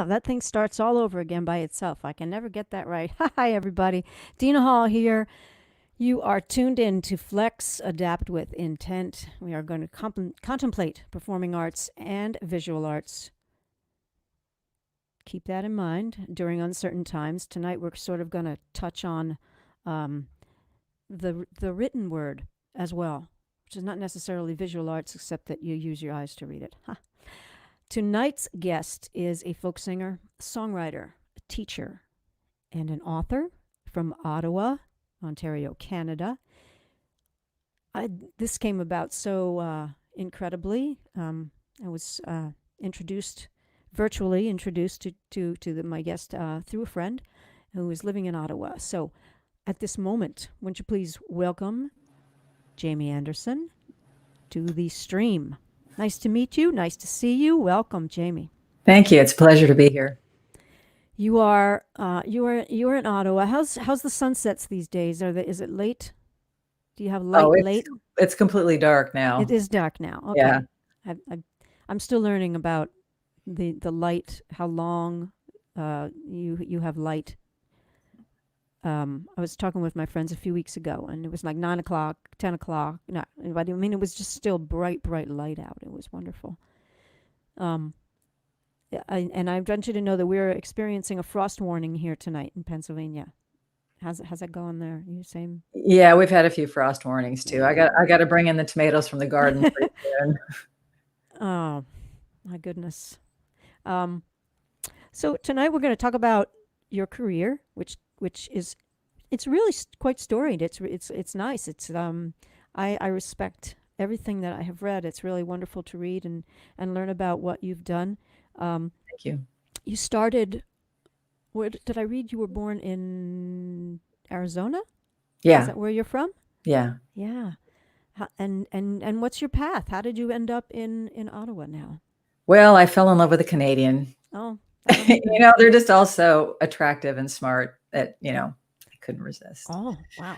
That thing starts all over again by itself. I can never get that right. Hi, everybody. Dina Hall here. You are tuned in to Flex Adapt with Intent. We are going to contemplate performing arts and visual arts. Keep that in mind during uncertain times. Tonight, we're sort of going to touch on um, the written word as well, which is not necessarily visual arts, except that you use your eyes to read it. Tonight's guest is a folk singer, songwriter, a teacher, and an author from Ottawa, Ontario, Canada. This came about so incredibly. I was virtually introduced to my guest through a friend who was living in Ottawa. So at this moment, won't you please welcome Jamie Anderson to the stream. Nice to meet you. Nice to see you. Welcome, Jamie. Thank you. It's a pleasure to be here. You are in Ottawa. How's the sunsets these days? Is it late? Do you have light late? It's completely dark now. It is dark now. Okay. Yeah. I'm still learning about the light. How long you have light. I was talking with my friends a few weeks ago, and it was like 9 o'clock, 10 o'clock. No, I mean, it was just still bright light out. It was wonderful. I want you to know that we're experiencing a frost warning here tonight in Pennsylvania. How's that going there? You same? Yeah, we've had a few frost warnings too. I got to bring in the tomatoes from the garden pretty soon. Oh, my goodness. So tonight we're going to talk about your career, which is it's really quite storied. It's nice. I respect everything that I have read. It's really wonderful to read and learn about what you've done. Thank you. You started. Where did I read? You were born in Arizona. Yeah. Is that where you're from? Yeah. Yeah. And what's your path? How did you end up in Ottawa now? Well, I fell in love with a Canadian. Oh. They're just all so attractive and smart that, I couldn't resist. Oh, wow.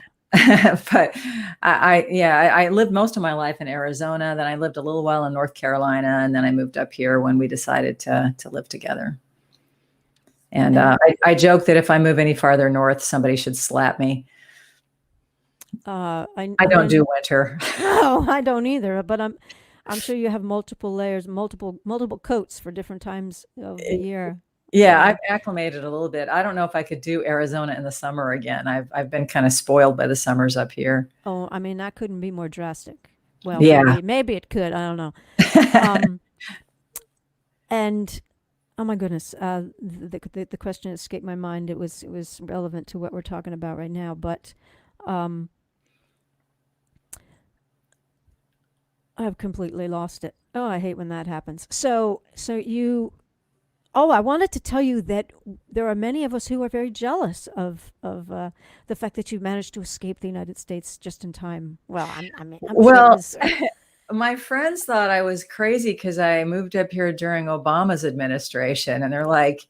But I lived most of my life in Arizona. Then I lived a little while in North Carolina, and then I moved up here when we decided to live together. And I joke that if I move any farther north, somebody should slap me. I don't do winter. No, I don't either. But I'm sure you have multiple layers, multiple coats for different times of the year. Yeah, I've acclimated a little bit. I don't know if I could do Arizona in the summer again. I've been kind of spoiled by the summers up here. Oh, I mean, that couldn't be more drastic. Well, yeah, maybe it could. I don't know. And oh my goodness, the question escaped my mind. It was relevant to what we're talking about right now, but I've completely lost it. Oh, I hate when that happens. So you. Oh, I wanted to tell you that there are many of us who are very jealous of the fact that you managed to escape the United States just in time. Well, I'm sure my friends thought I was crazy because I moved up here during Obama's administration, and they're like,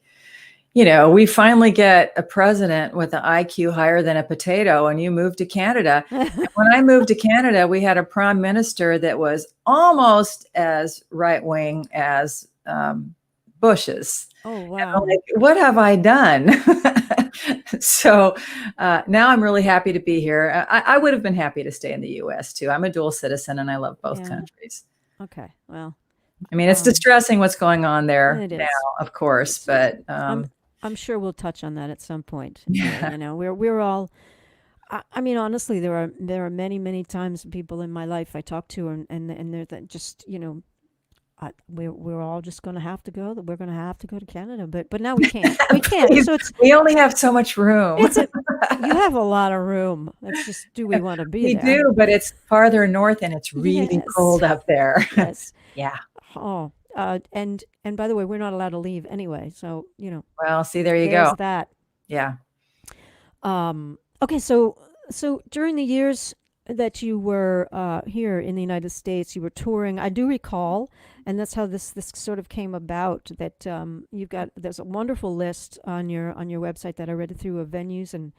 we finally get a president with an IQ higher than a potato, and you moved to Canada. And when I moved to Canada, we had a prime minister that was almost as right-wing as Bush's. Oh, wow. Like, what have I done? So now I'm really happy to be here. I would have been happy to stay in the U.S. too. I'm a dual citizen and I love both countries. Okay, well. I mean, it's distressing what's going on there now, of course, but I'm sure we'll touch on that at some point. Yeah. We're all. I mean, honestly, there are many times people in my life I talk to, and they're that just we're all just going to have to go. We're going to have to go to Canada, but now we can't. We can't. So we only have so much room. You have a lot of room. It's just, do we want to be there? We do, but it's farther north, and it's really cold up there. Yes. Yeah. Oh, and by the way, we're not allowed to leave anyway. So Well, see, there you there's go. that. Yeah. Okay. So during the years that you were here in the United States, you were touring. I do recall, and that's how this sort of came about. That there's a wonderful list on your website that I read through of venues and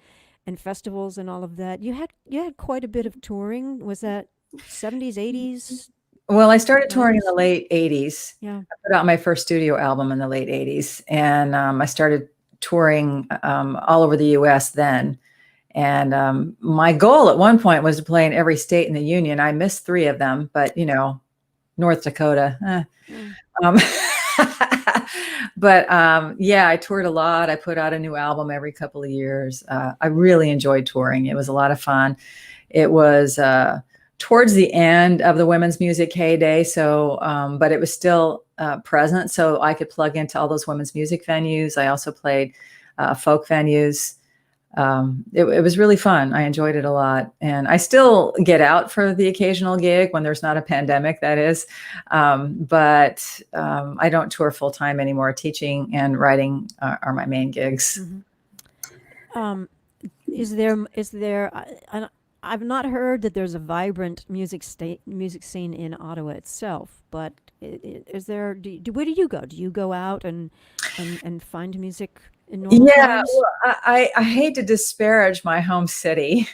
festivals and all of that. You had quite a bit of touring. Was that 70s, 80s? Well, I started touring in 90s? the late 80s. Yeah. I put out my first studio album in the late 80s, and I started touring all over the US then. And my goal at one point was to play in every state in the union. I missed 3 of them, but North Dakota. Mm. Um, but yeah, I toured a lot. I put out a new album every couple of years. I really enjoyed touring. It was a lot of fun. It was towards the end of the women's music heyday. So, but it was still present. So I could plug into all those women's music venues. I also played folk venues. It was really fun. I enjoyed it a lot. And I still get out for the occasional gig when there's not a pandemic, that is. But I don't tour full time anymore. Teaching and writing are my main gigs. Mm-hmm. Is there? I've not heard that there's a vibrant music scene in Ottawa itself, but is there? Where do you go? Do you go out and find music in normal Yeah, times? well, I hate to disparage my home city,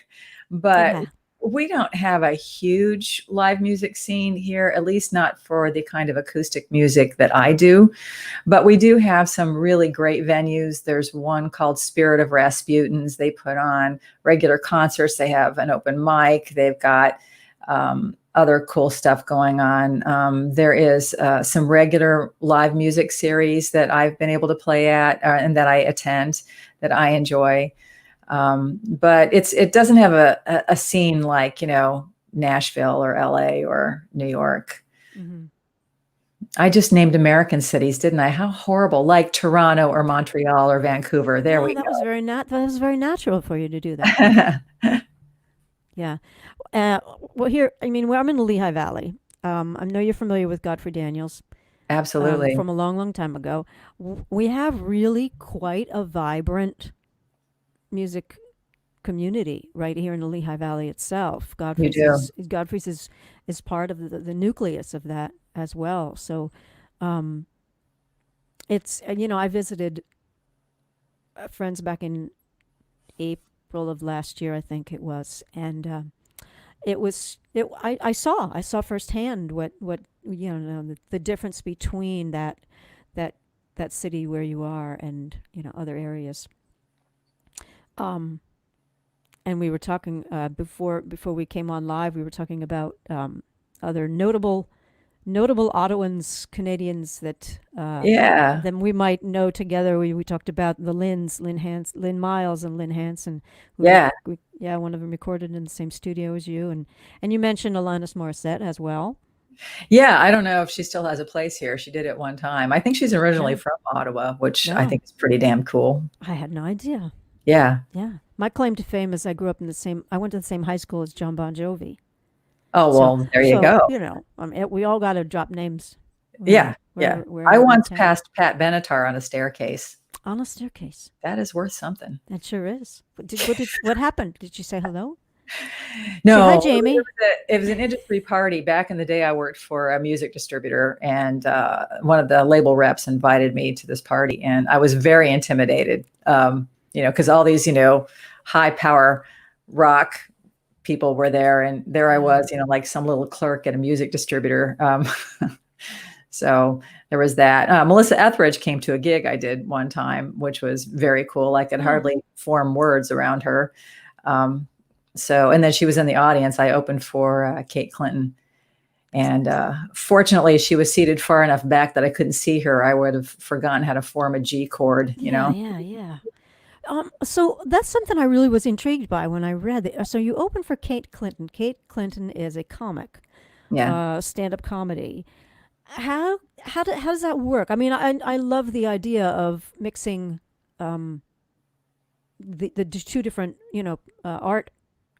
but Yeah. we don't have a huge live music scene here, at least not for the kind of acoustic music that I do. But we do have some really great venues. There's one called Spirit of Rasputin's. They put on regular concerts. They have an open mic. They've got other cool stuff going on. There is some regular live music series that I've been able to play at and that I attend that I enjoy. But it doesn't have a scene like, Nashville or LA or New York. Mm-hmm. I just named American cities, didn't I? How horrible. Like Toronto or Montreal or Vancouver. There No, we that was that was very natural for you to do that. go. Yeah. Well, here, I mean, I'm in the Lehigh Valley. I know you're familiar with Godfrey Daniels Absolutely. from a long, long time ago. We have really quite a vibrant music community right here in the Lehigh Valley itself. You do. Godfrey's is part of the nucleus of that as well. So um, it's I visited friends back in April of last year, I think it was, and I saw firsthand what the difference between that that city where you are and other areas. Um, and we were talking before we came on live. We were talking about other notable Ottawans, Canadians that Yeah. then we might know together. We talked about the Lynn Miles and Lynn Hanson, Yeah. yeah, one of them recorded in the same studio as you, and you mentioned Alanis Morissette as well. Yeah. I don't know if she still has a place here. She did at one time. I think she's originally Yeah, from Ottawa, which I no, think is pretty damn cool. I had no idea. Yeah. Yeah, my claim to fame is I went to the same high school as John Bon Jovi. Oh, So well, there you so go. we all got to drop names Yeah. Yeah. I wherever we once can passed Pat Benatar on a staircase. on a staircase. That is worth something. That sure is. What happened? Did you say hello? Say hi, No, Jamie. it was an industry party. Back in the day, I worked for a music distributor, and one of the label reps invited me to this party, and I was very intimidated, because all these, high power rock people were there, and there I Yeah. was, like some little clerk at a music distributor. So there was that. Melissa Etheridge came to a gig I did one time, which was very cool. I could Oh, hardly form words around her. Um, and then she was in the audience. I opened for Kate Clinton. And fortunately, she was seated far enough back that I couldn't see her. I would have forgotten how to form a G chord, yeah, yeah, yeah. So that's something I really was intrigued by when I read it. So you opened for Kate Clinton. Kate Clinton is a comic, Yeah. stand-up comedy. How does that work? I mean, I love the idea of mixing um, the two different art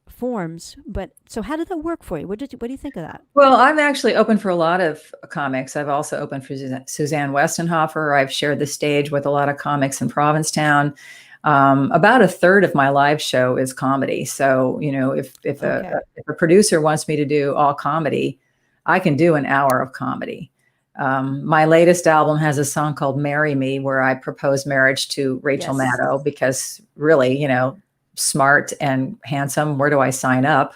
forms. But so how did that work for you? What do you think of that? Well, I've actually opened for a lot of comics. I've also opened for Suzanne Westenhofer. I've shared the stage with a lot of comics in Provincetown. About a third of my live show is comedy. So, Okay. if a producer wants me to do all comedy, I can do an hour of comedy. My latest album has a song called "Marry Me," where I propose marriage to Rachel Yes. Maddow because really, smart and handsome. Where do I sign up?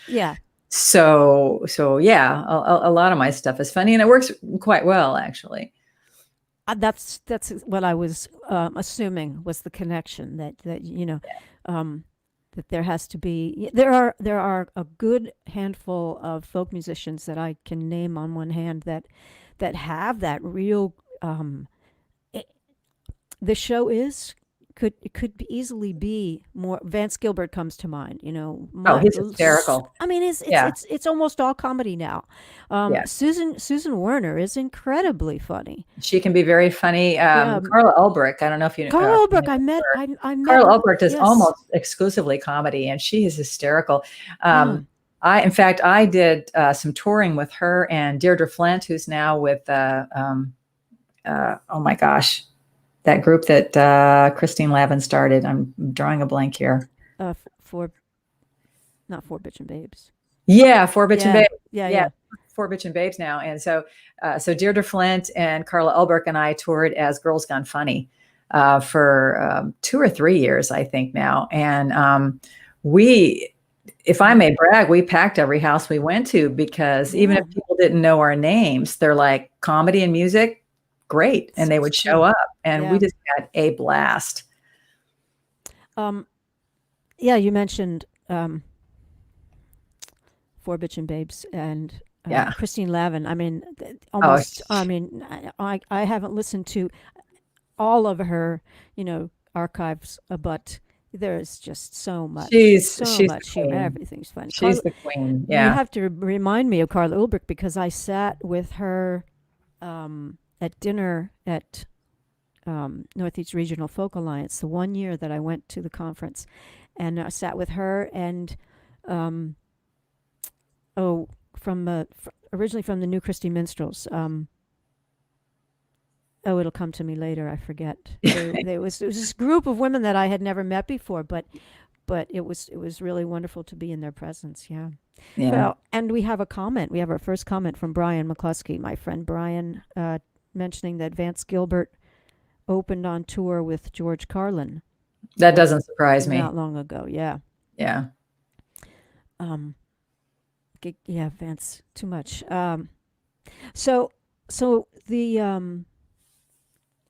Yeah. So yeah, a lot of my stuff is funny, and it works quite well, actually. That's what I was assuming was the connection that um, that there has to be. There are a good handful of folk musicians that I can name on one hand that have that real. It, the show is it could easily be more. Vance Gilbert comes to mind. Oh, he's hysterical. I mean, Yeah, it's almost all comedy now. yes. Susan Werner is incredibly funny. She can be very funny. Yeah, Carla Ulbrich, I don't know if you Carl know Oberg. her. I met. Carla Ulbrich is Yes. almost exclusively comedy, and she is hysterical. Yeah. In fact, I did some touring with her and Deirdre Flint, who's now with, oh my gosh, that group that Christine Lavin started. I'm drawing a blank here. For not for bitchin' babes. Yeah, Four Bitchin' Yeah. Babes. Yeah. Yeah, Yeah. Four Bitchin' Babes now. And so Deirdre Flint and Carla Ulbrich and I toured as Girls Gone Funny for 2 or 3 years, I think now. And we, if I may brag, we packed every house we went to, because even Yeah. if people didn't know our names, they're like, comedy and music, great. And they would Sounds show good. up, and we Yeah. just had a blast. Um. Yeah. You mentioned for bitchin' babes and Yeah. Christine Lavin. I mean, Oh, almost. I mean, I haven't listened to all of her, archives, but there's just so much, so she's the much humor. queen. Everything's funny. She's the queen. You Yeah. have to remind me of Carla Ulbrich because I sat with her at dinner at Northeast Regional Folk Alliance the one year that I went to the conference, and I sat with her and um, oh, originally from the New Christy Minstrels. Oh, it'll come to me later. I forget. It was this group of women that I had never met before, but it was really wonderful to be in their presence. Yeah. Yeah. Well, and we have a comment. We have our first comment from Brian McCluskey, my friend Brian, mentioning that Vance Gilbert opened on tour with George Carlin That doesn't surprise me. not long ago. Yeah. Yeah. Um, yeah, Vance, too much. So the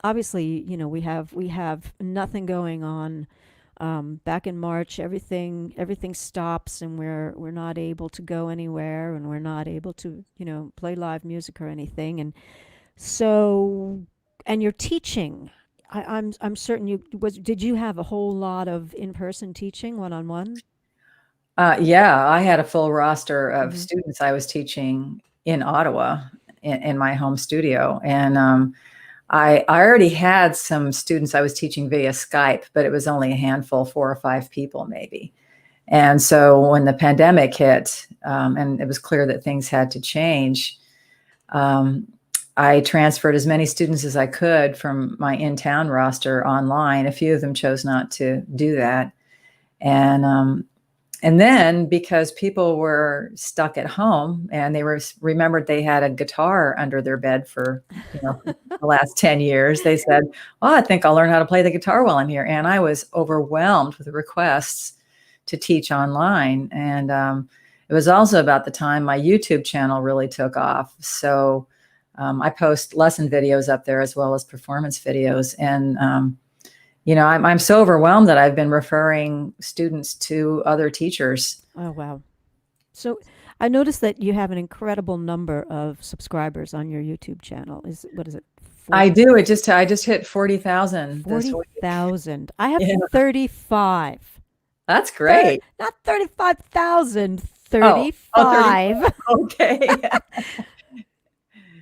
obviously, we have nothing going on. Back in March, everything stops, and we're not able to go anywhere, and we're not able to play live music or anything. And so, and you're teaching. I'm certain did you have a whole lot of in-person teaching, one-on-one? Yeah, I had a full roster of Mm-hmm. students I was teaching in Ottawa in my home studio. And I already had some students I was teaching via Skype, but it was only a handful, 4 or 5 people maybe. And so when the pandemic hit, and it was clear that things had to change, I transferred as many students as I could from my in-town roster online. A few of them chose not to do that. And then because people were stuck at home and they remembered they had a guitar under their bed for the last 10 years, they said, "Oh, I think I'll learn how to play the guitar while I'm here." And I was overwhelmed with requests to teach online. And it was also about the time my YouTube channel really took off. So I post lesson videos up there as well as performance videos. And I'm so overwhelmed that I've been referring students to other teachers. Oh, wow. So I noticed that you have an incredible number of subscribers on your YouTube channel. What is it? I do. I just hit 40,000 this week. 40,000. I have Yeah, 35. that's great. Not 35,000, Oh, 35. okay.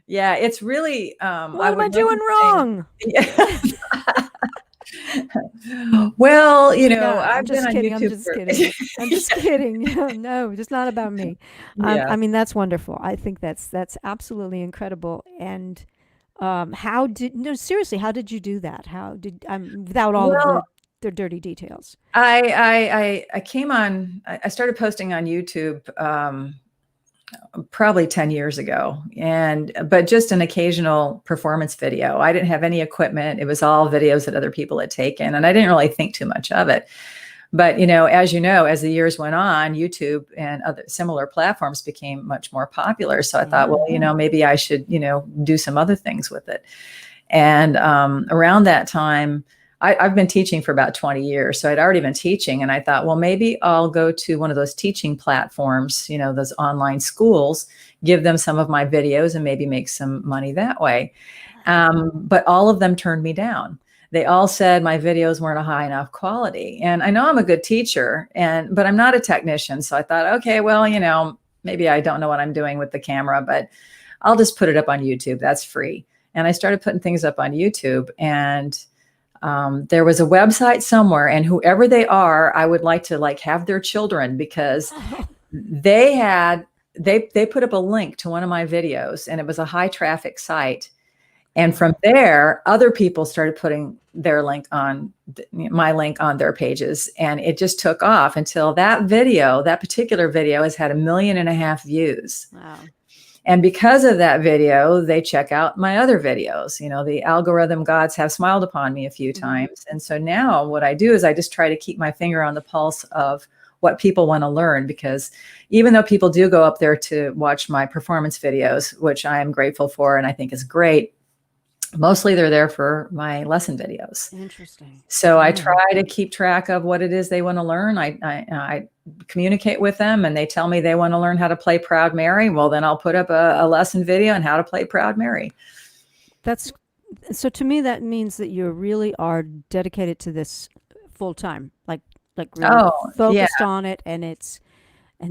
Yeah, it's really. What am I doing wrong? Yeah. Well, Yeah, I'm I've been just on kidding. I'm YouTube just for. kidding. I'm just kidding. No, it's not about me. Yeah. I mean, that's wonderful. I think that's absolutely incredible. And how did no seriously? How did you do that? How did without all of Well, the dirty details? I came on. I started posting on YouTube probably 10 years ago, but just an occasional performance video. I didn't have any equipment. It was all videos that other people had taken, and I didn't really think too much of it. But, as you know, as the years went on, YouTube and other similar platforms became much more popular. So I thought, well, maybe I should, do some other things with it. And around that time, I've been teaching for about 20 years. So I'd already been teaching. And I thought, well, maybe I'll go to one of those teaching platforms, those online schools, give them some of my videos and maybe make some money that way. But all of them turned me down. They all said my videos weren't a high enough quality. And I know I'm a good teacher, but I'm not a technician. So I thought, okay, well, maybe I don't know what I'm doing with the camera, but I'll just put it up on YouTube. That's free. And I started putting things up on YouTube, and there was a website somewhere, and whoever they are, I would like to have their children, because they put up a link to one of my videos, and it was a high traffic site. And from there, other people started putting their link on my link on their pages. And it just took off until that particular video has had 1.5 million views. Wow. And because of that video, they check out my other videos. The algorithm gods have smiled upon me a few times. And so now what I do is I just try to keep my finger on the pulse of what people want to learn, because even though people do go up there to watch my performance videos, which I am grateful for and I think is great, mostly they're there for my lesson videos. Interesting. So I try to keep track of what it is they want to learn. I communicate with them, and they tell me they want to learn how to play Proud Mary. Well, then I'll put up a lesson video on how to play Proud Mary. So to me, that means that you really are dedicated to this full time, like really focused on it. And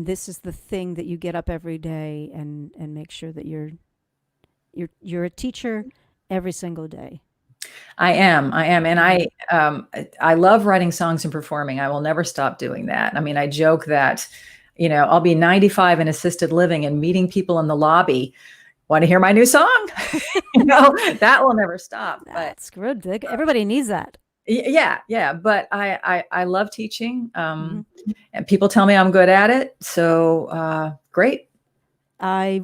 this is the thing that you get up every day and make sure that you're a teacher every single day. I am. And I love writing songs and performing. I will never stop doing that. I mean, I joke that, I'll be 95 in assisted living and meeting people in the lobby. Want to hear my new song? That will never stop. That's good. Everybody needs that. Yeah. But I love teaching. And people tell me I'm good at it. So great. I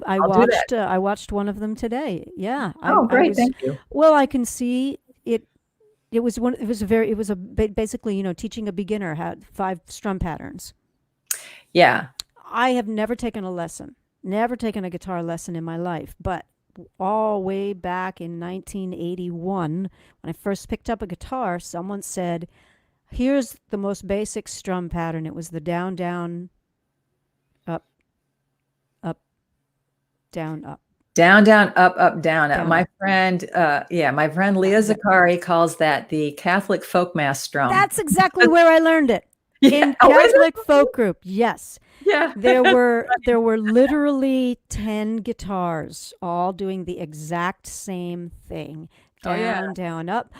watched one of them today. Yeah. Great. Thank you. Well, I can see it. It was basically, teaching a beginner had 5 strum patterns. Yeah. I have never taken a guitar lesson in my life, but all way back in 1981, when I first picked up a guitar, someone said, here's the most basic strum pattern. It was the down, down, up, up, down, up. Down, down, up, up, down, up. My friend Leah Zakari calls that the Catholic folk mass strum. That's exactly where I learned it. In Catholic folk group, yes. Yeah. There were literally 10 guitars all doing the exact same thing. Down, down, up,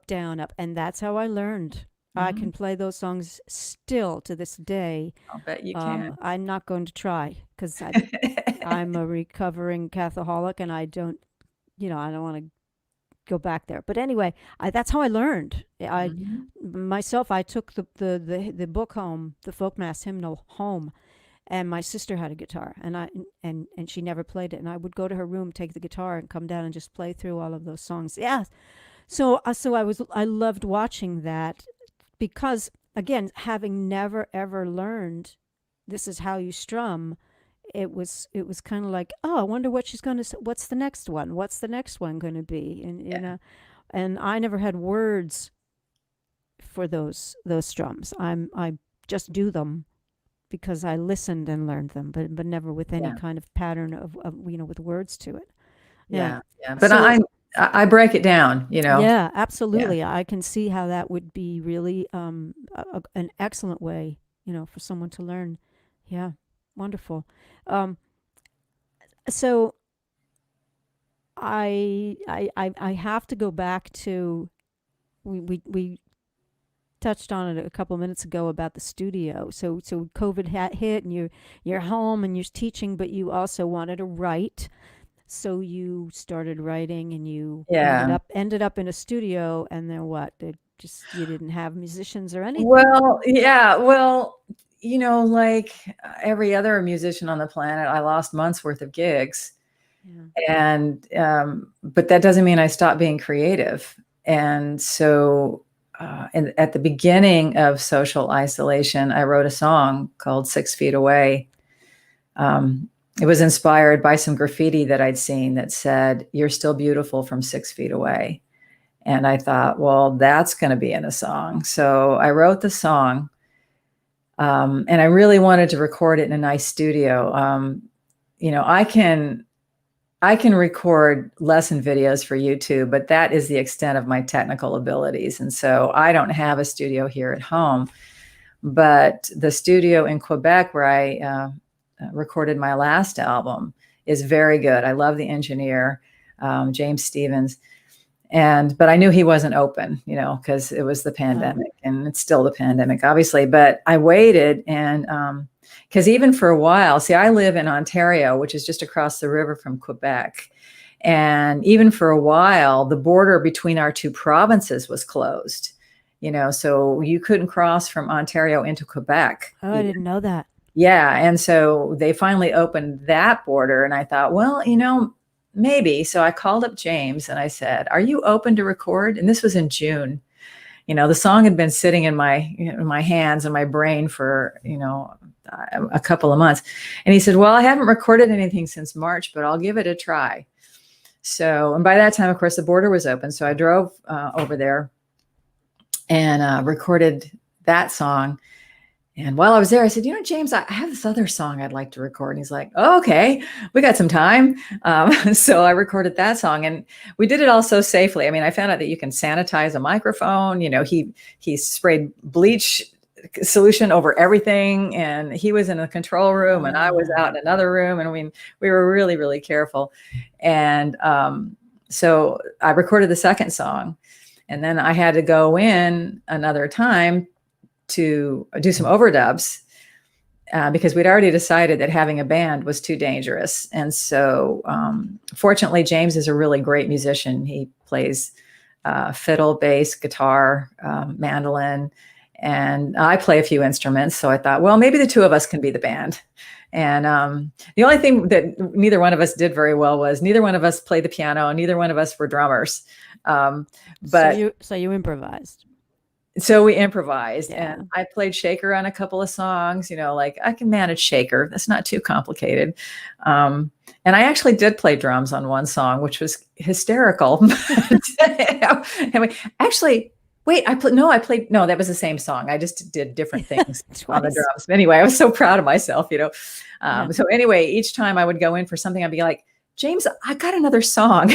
down, up. And that's how I learned. I can play those songs still to this day. I'll bet you can. I'm not going to try, because I'm a recovering Catholic, and I don't want to go back there. But anyway, that's how I learned. I took the book home, the folk mass hymnal home, and my sister had a guitar, and she never played it. And I would go to her room, take the guitar, and come down and just play through all of those songs. Yeah. So I loved watching that, because again, having never ever learned this is how you strum, it was kind of like, oh, I wonder what she's going to say. What's the next one? What's the next one going to be? And and I never had words for those strums. I just do them because I listened and learned them, but never with any kind of pattern of with words to it. Yeah. But so, I break it down, Yeah, absolutely. Yeah. I can see how that would be really an excellent way, for someone to learn. Yeah, wonderful. So I have to go back to we touched on it a couple of minutes ago about the studio. So COVID hit, and you're home and you're teaching, but you also wanted to write. So you started writing, and you ended up in a studio, and then what? You didn't have musicians or anything? Well, yeah. Well, like every other musician on the planet, I lost months worth of gigs. Yeah. And but that doesn't mean I stopped being creative. And so at the beginning of social isolation, I wrote a song called 6 Feet Away. It was inspired by some graffiti that I'd seen that said, "You're still beautiful from 6 feet away." And I thought, well, that's going to be in a song. So I wrote the song, and I really wanted to record it in a nice studio. I can record lesson videos for YouTube, but that is the extent of my technical abilities. And so I don't have a studio here at home. But the studio in Quebec where I recorded my last album is very good. I love the engineer, James Stevens. But I knew he wasn't open, because it was the pandemic, and it's still the pandemic, obviously. But I waited, and because even for a while, see, I live in Ontario, which is just across the river from Quebec. And even for a while, the border between our two provinces was closed, so you couldn't cross from Ontario into Quebec. Oh, I didn't know that. Yeah. And so they finally opened that border. And I thought, well, maybe. So I called up James and I said, "Are you open to record?" And this was in June. The song had been sitting in my hands and my brain for, a couple of months. And he said, "Well, I haven't recorded anything since March, but I'll give it a try." So, and by that time, of course, the border was open. So I drove over there and recorded that song. And while I was there, I said, "James, I have this other song I'd like to record." And he's like, "Oh, okay, we got some time." So I recorded that song, and we did it all so safely. I mean, I found out that you can sanitize a microphone. He sprayed bleach solution over everything, and he was in the control room and I was out in another room. And we were really, really careful. And so I recorded the second song, and then I had to go in another time to do some overdubs because we'd already decided that having a band was too dangerous. And so fortunately, James is a really great musician. He plays fiddle, bass, guitar, mandolin, and I play a few instruments. So I thought, well, maybe the two of us can be the band. And the only thing that neither one of us did very well was neither one of us played the piano, and neither one of us were drummers. But so you improvised. So we improvised, Yeah. and I played shaker on a couple of songs, like I can manage shaker. That's not too complicated. And I actually did play drums on one song, which was hysterical. Anyway, actually, wait, no, that was the same song. I just did different things on the drums. But anyway, I was so proud of myself, Yeah. So anyway, each time I would go in for something, I'd be like, "James, I got another song."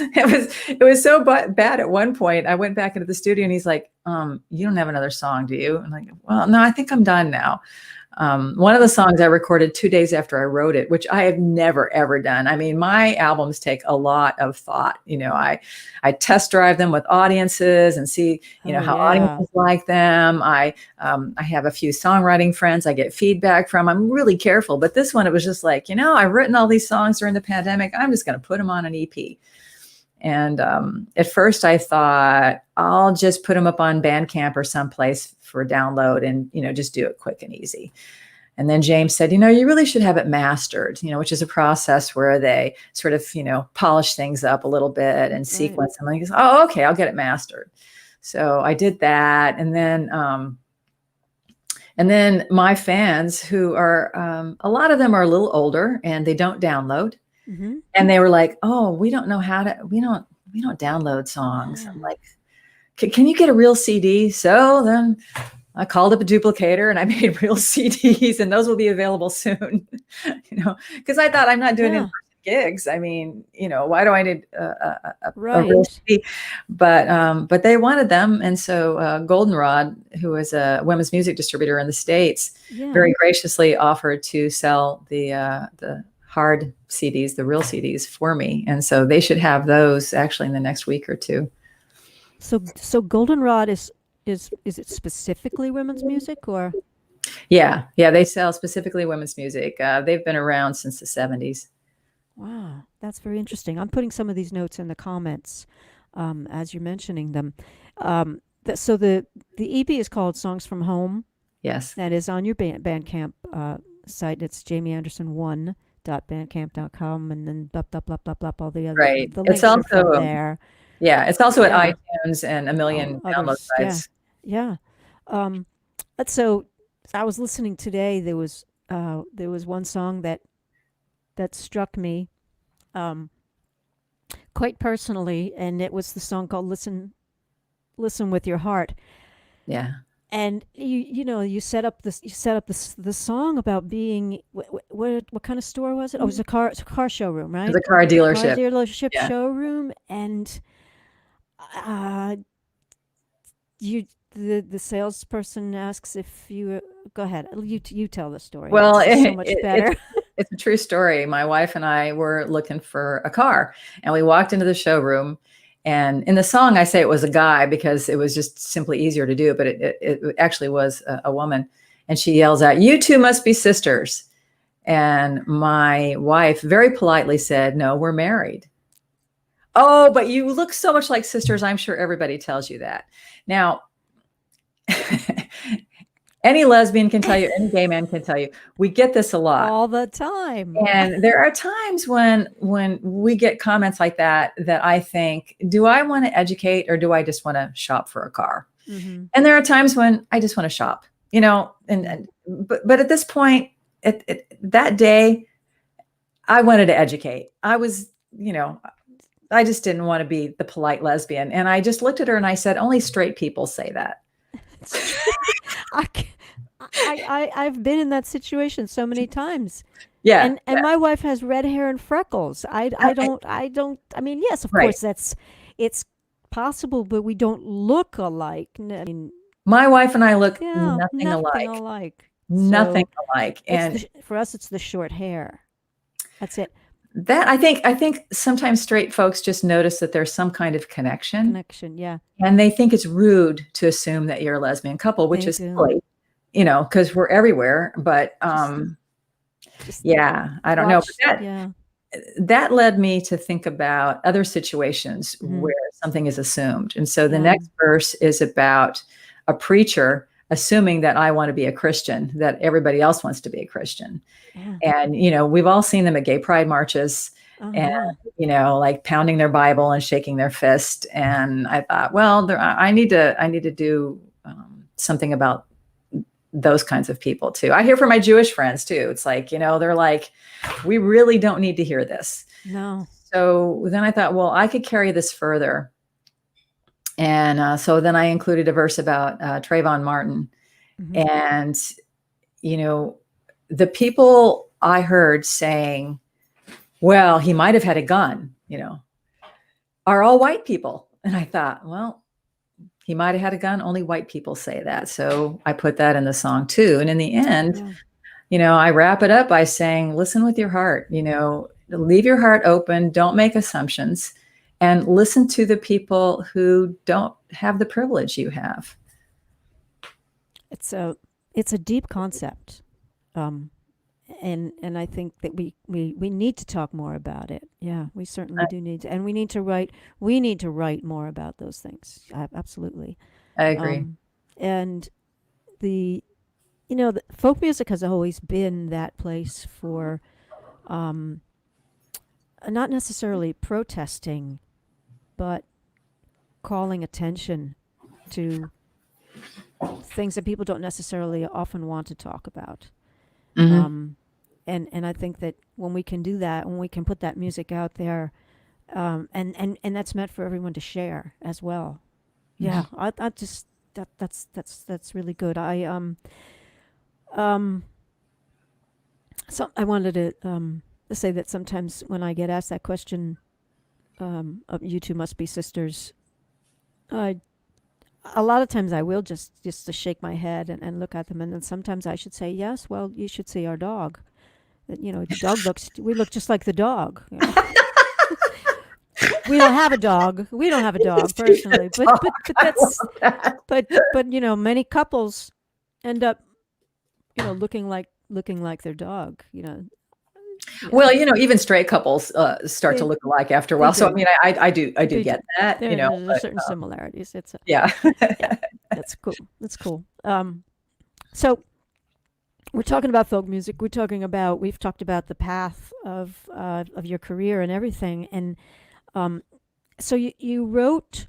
It was so bad at one point. I went back into the studio and he's like, "You don't have another song, do you?" I'm like, "Well, no, I think I'm done now." One of the songs I recorded 2 days after I wrote it, which I have never, ever done. I mean, my albums take a lot of thought. I test drive them with audiences and see, how audiences like them. I have a few songwriting friends I get feedback from. I'm really careful. But this one, it was just like, I've written all these songs during the pandemic. I'm just going to put them on an EP. And at first I thought I'll just put them up on Bandcamp or someplace for download and, just do it quick and easy. And then James said, you really should have it mastered, which is a process where they sort of, polish things up a little bit and sequence them. And he goes, "Oh, okay, I'll get it mastered." So I did that. And then my fans, who are, a lot of them are a little older and they don't download. Mm-hmm. And they were like, "Oh, we don't know how to, we don't download songs." I'm like, can you get a real CD? So then I called up a duplicator and I made real CDs, and those will be available soon, because I thought, I'm not doing in-person gigs. I mean, why do I need a real CD? But they wanted them. And so Goldenrod, who is a women's music distributor in the States, very graciously offered to sell the hard CDs, the real CDs, for me. And so they should have those actually in the next week or two. So Goldenrod is it specifically women's music, or? Yeah, they sell specifically women's music. They've been around since the 70s. Wow, that's very interesting. I'm putting some of these notes in the comments as you're mentioning them. So the EP is called Songs from Home. Yes. That is on your Bandcamp site. It's jamieanderson1.bandcamp.com, and then blah, blah, blah, blah, blah, all the other. Right. The links It's also are from there. Yeah, it's also at Yeah. iTunes and a million download Others. Yeah. sites. Yeah. Um, so I was listening today. There was one song that struck me um, quite personally, and it was the song called "Listen with Your Heart." Yeah. And you set up the song about being what kind of store was it? Oh, it was it's a car showroom, It's right? a car Car dealership. dealership Yeah. showroom, and uh, you the salesperson asks if you go ahead. You tell the story. Well, It's just so much better. it's a true story. My wife and I were looking for a car, and we walked into the showroom. And in the song, I say it was a guy because it was just simply easier to do, but it actually was a woman. And she yells out, "You two must be sisters." And my wife very politely said, "No, we're married." "Oh, but you look so much like sisters. I'm sure everybody tells you that." Now, any lesbian can tell you, any gay man can tell you, we get this a lot. All the time. And there are times when we get comments like that I think, do I want to educate or do I just want to shop for a car? Mm-hmm. And there are times when I just want to shop, but at this point, that day, I wanted to educate. I was, I just didn't want to be the polite lesbian. And I just looked at her and I said, only straight people say that. It's true. I, c- I've been in that situation so many times. Yeah. And my wife has red hair and freckles. I mean, yes, of Right. course it's possible, but we don't look alike. I mean, My wife and I look yeah, nothing nothing alike, alike. nothing So alike. it's And for us it's the short hair. That's it. that I think sometimes straight folks just notice that there's some kind of connection, Connection. Yeah, and they think it's rude to assume that you're a lesbian couple, which they is do. silly, because we're everywhere. But Just just yeah, I don't know. But watch. Yeah. that led me to think about other situations Hmm. where something is assumed. And so the Yeah. next verse is about a preacher assuming that I want to be a Christian, that everybody else wants to be a Christian. Yeah. And, we've all seen them at gay pride marches and, Uh-huh. like pounding their Bible and shaking their fist. And I thought, well, I need to do something about those kinds of people too. I hear from my Jewish friends too. It's like, they're like, we really don't need to hear this. No. So then I thought, well, I could carry this further. And so then I included a verse about Trayvon Martin. Hmm. And, the people I heard saying, well, he might have had a gun, are all white people. And I thought, well, he might have had a gun. Only white people say that. So I put that in the song too. And in the end, Yeah. I wrap it up by saying, listen with your heart, leave your heart open, don't make assumptions, and listen to the people who don't have the privilege you have. It's a deep concept. Um, and I think that we need to talk more about it. Yeah, we certainly do need to, and we need to write more about those things. Absolutely. I agree. And the the folk music has always been that place for um, not necessarily protesting, but calling attention to things that people don't necessarily often want to talk about. Mm-hmm. And I think that when we can do that, when we can put that music out there, and that's meant for everyone to share as well. Yeah, I just that's really good. Um so I wanted to say that sometimes when I get asked that question, of you two must be sisters, I a lot of times I will just to shake my head and look at them, and then sometimes I should say yes. Well, you should see our dog. That the dog looks. We look just like the dog. We don't have a dog. We don't have a dog personally, but that's but many couples end up looking like their dog. Well, even straight couples start to They look alike after a they while. So I do mean, I do they do. get that, There's but certain similarities. yeah. Yeah, that's cool. That's cool. So we're talking about folk music. We've talked about the path of your career and everything, and um, So you wrote,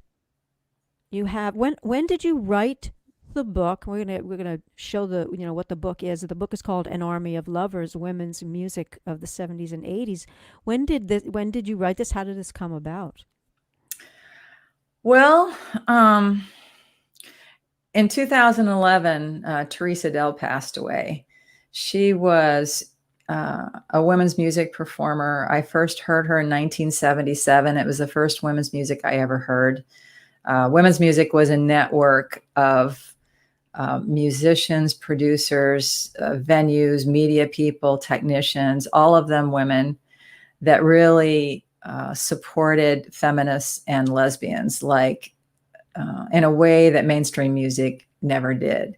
you have, when did you write the book? We're gonna show the, what the book is. The book is called An Army of Lovers: Women's Music of the 70s and 80s. When did you write this? How did this come about? Well, um, in 2011, Teresa Dell passed away. She was a women's music performer. I first heard her in 1977. It was the first women's music I ever heard. Women's music was a network of musicians, producers, venues, media people, technicians, all of them women that really supported feminists and lesbians, like in a way that mainstream music never did.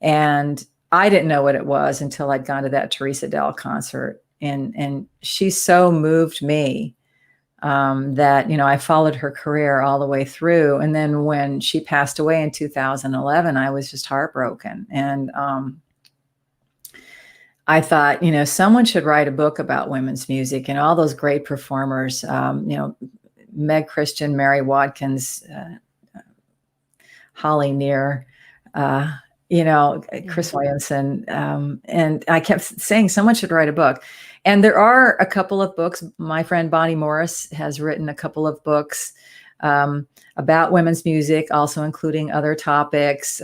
And I didn't know what it was until I'd gone to that Teresa Dell concert. And she so moved me that, I followed her career all the way through. And then when she passed away in 2011, I was just heartbroken. And I thought, someone should write a book about women's music and all those great performers, Meg Christian, Mary Watkins, Holly Near, Chris Williamson. And I kept saying someone should write a book. And there are a couple of books. My friend Bonnie Morris has written a couple of books about women's music, also including other topics.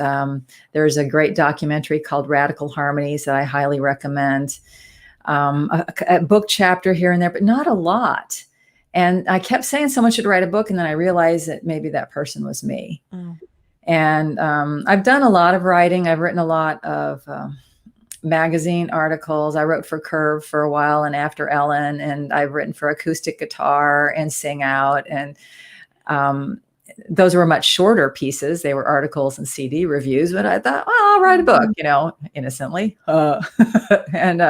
There's a great documentary called Radical Harmonies that I highly recommend. A book chapter here and there, but not a lot. And I kept saying someone should write a book, and then I realized that maybe that person was me. Oh. And I've done a lot of writing. I've written a lot of magazine articles. I wrote for Curve for a while and After Ellen, and I've written for Acoustic Guitar and Sing Out. And those were much shorter pieces. They were articles and CD reviews, but I thought, well, I'll write a book, innocently. And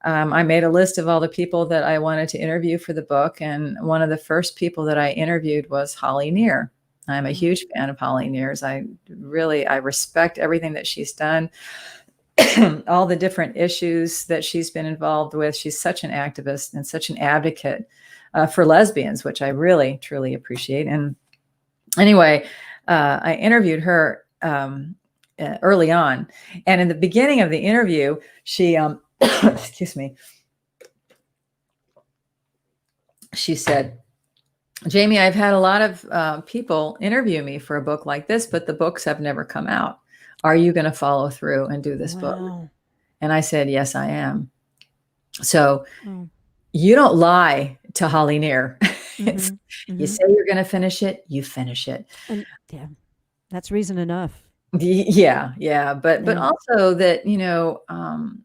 I made a list of all the people that I wanted to interview for the book. And one of the first people that I interviewed was Holly Near. I'm a huge fan of Holly Near's. I respect everything that she's done, all the different issues that she's been involved with. She's such an activist and such an advocate for lesbians, which I really, truly appreciate. And anyway, I interviewed her early on. And in the beginning of the interview, she, excuse me, she said, Jamie, I've had a lot of people interview me for a book like this, but the books have never come out. Are you going to follow through and do this book? And I said, yes, I am. So you don't lie to Holly Near. You say you're going to finish it, you finish it. And yeah, that's reason enough. Yeah. But also that,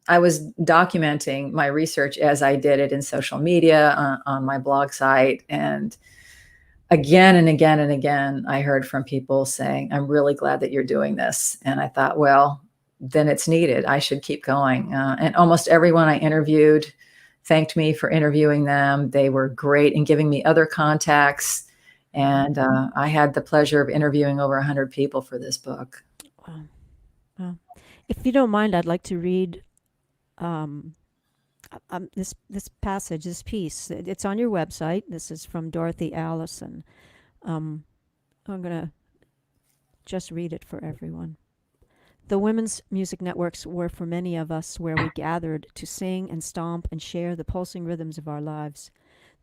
I was documenting my research as I did it in social media, on my blog site. And again and again and again, I heard from people saying, I'm really glad that you're doing this. And I thought, well, then it's needed. I should keep going. And almost everyone I interviewed thanked me for interviewing them. They were great in giving me other contacts. And I had the pleasure of interviewing over 100 people for this book. Wow. Well, if you don't mind, I'd like to read this passage, this piece. It's on your website. This is from Dorothy Allison. I'm going to just read it for everyone. The women's music networks were for many of us where we gathered to sing and stomp and share the pulsing rhythms of our lives.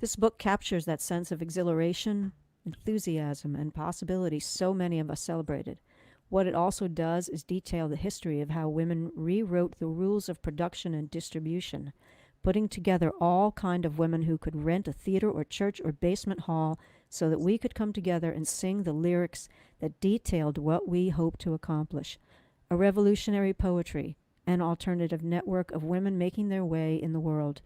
This book captures that sense of exhilaration, enthusiasm, and possibility so many of us celebrated. What it also does is detail the history of how women rewrote the rules of production and distribution, putting together all kind of women who could rent a theater or church or basement hall so that we could come together and sing the lyrics that detailed what we hoped to accomplish. A revolutionary poetry, an alternative network of women making their way in the world.